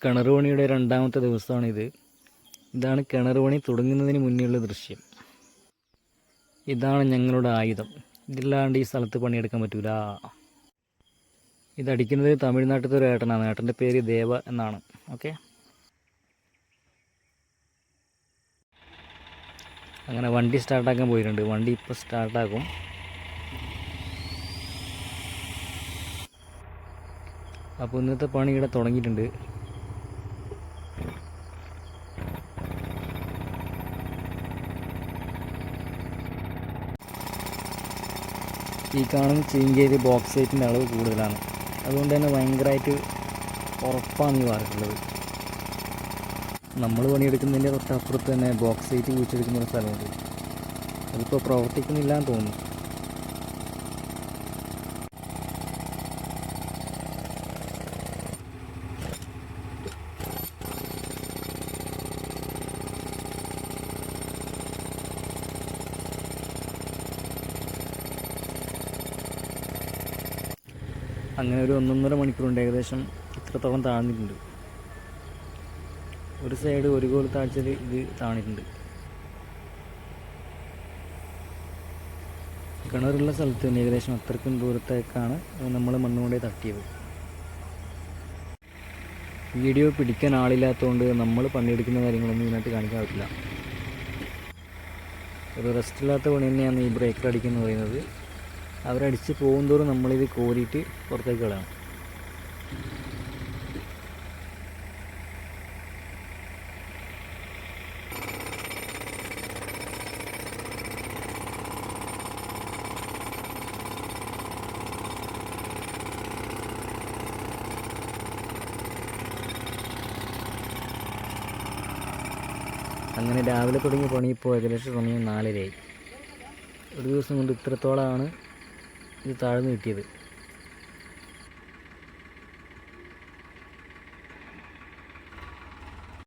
കിണർ പണിയുടെ രണ്ടാമത്തെ ദിവസമാണിത്. ഇതാണ് കിണർ പണി തുടങ്ങുന്നതിന് മുന്നേയുള്ള ദൃശ്യം. ഇതാണ് ഞങ്ങളുടെ ആയുധം. ഇതില്ലാണ്ട് ഈ സ്ഥലത്ത് പണിയെടുക്കാൻ പറ്റൂല. ഇതടിക്കുന്നത് തമിഴ്നാട്ടിലത്തെ ഒരു ഏട്ടനാണ്. ഏട്ടൻ്റെ പേര് ദേവ എന്നാണ്. ഓക്കെ, അങ്ങനെ വണ്ടി സ്റ്റാർട്ടാക്കാൻ പോയിട്ടുണ്ട്. വണ്ടി ഇപ്പോൾ സ്റ്റാർട്ടാക്കും. അപ്പോൾ ഇന്നത്തെ പണി ഇവിടെ തുടങ്ങിയിട്ടുണ്ട്. ഈ കാണുന്ന ചീങ്കേരി ബോക്സൈറ്റിൻ്റെ അളവ് കൂടുതലാണ്. അതുകൊണ്ട് തന്നെ ഭയങ്കരമായിട്ട് ഉറപ്പാണ് ഈ വാർക്കുള്ളത്. നമ്മൾ പണിയെടുക്കുന്നതിൻ്റെ തൊട്ടപ്പുറത്ത് തന്നെ ബോക്സൈറ്റ് കുഴിച്ചെടുക്കുന്ന ഒരു സ്ഥലമുണ്ട്. അതിപ്പോൾ പ്രവർത്തിക്കുന്നില്ല എന്ന് തോന്നുന്നു. അങ്ങനെ ഒരു 1.5 മണിക്കൂറുണ്ട്. ഏകദേശം ഇത്രത്തോളം താഴ്ന്നിട്ടുണ്ട്. ഒരു സൈഡ് ഒരു കോൽ താഴ്ചയിൽ ഇത് താണിട്ടുണ്ട്. കിണറുള്ള സ്ഥലത്ത് തന്നെ ഏകദേശം അത്രയ്ക്കും ദൂരത്തേക്കാണ് നമ്മൾ മണ്ണുകൊണ്ടേ തട്ടിയത്. വീഡിയോ പിടിക്കാൻ ആളില്ലാത്തതുകൊണ്ട് നമ്മൾ പണിയെടുക്കുന്ന കാര്യങ്ങളൊന്നും ഇതിനകത്ത് കാണിക്കാൻ പറ്റില്ല. ഒരു റെസ്റ്റില്ലാത്ത പണി തന്നെയാണ് ഈ ബ്രേക്കർ അടിക്കുന്നത് പറയുന്നത്. അവരടിച്ച് പോകുന്തോറും നമ്മളിത് കോരിയിട്ട് പുറത്തേക്ക് കളയണം. അങ്ങനെ രാവിലെ തുടങ്ങിയ പണി ഇപ്പോൾ ഏകദേശം സമയം 4:30 ആയി. ഒരു ദിവസം കൊണ്ട് ഇത്രത്തോളമാണ് ഇത് താഴ്ന്നു കിട്ടിയത്.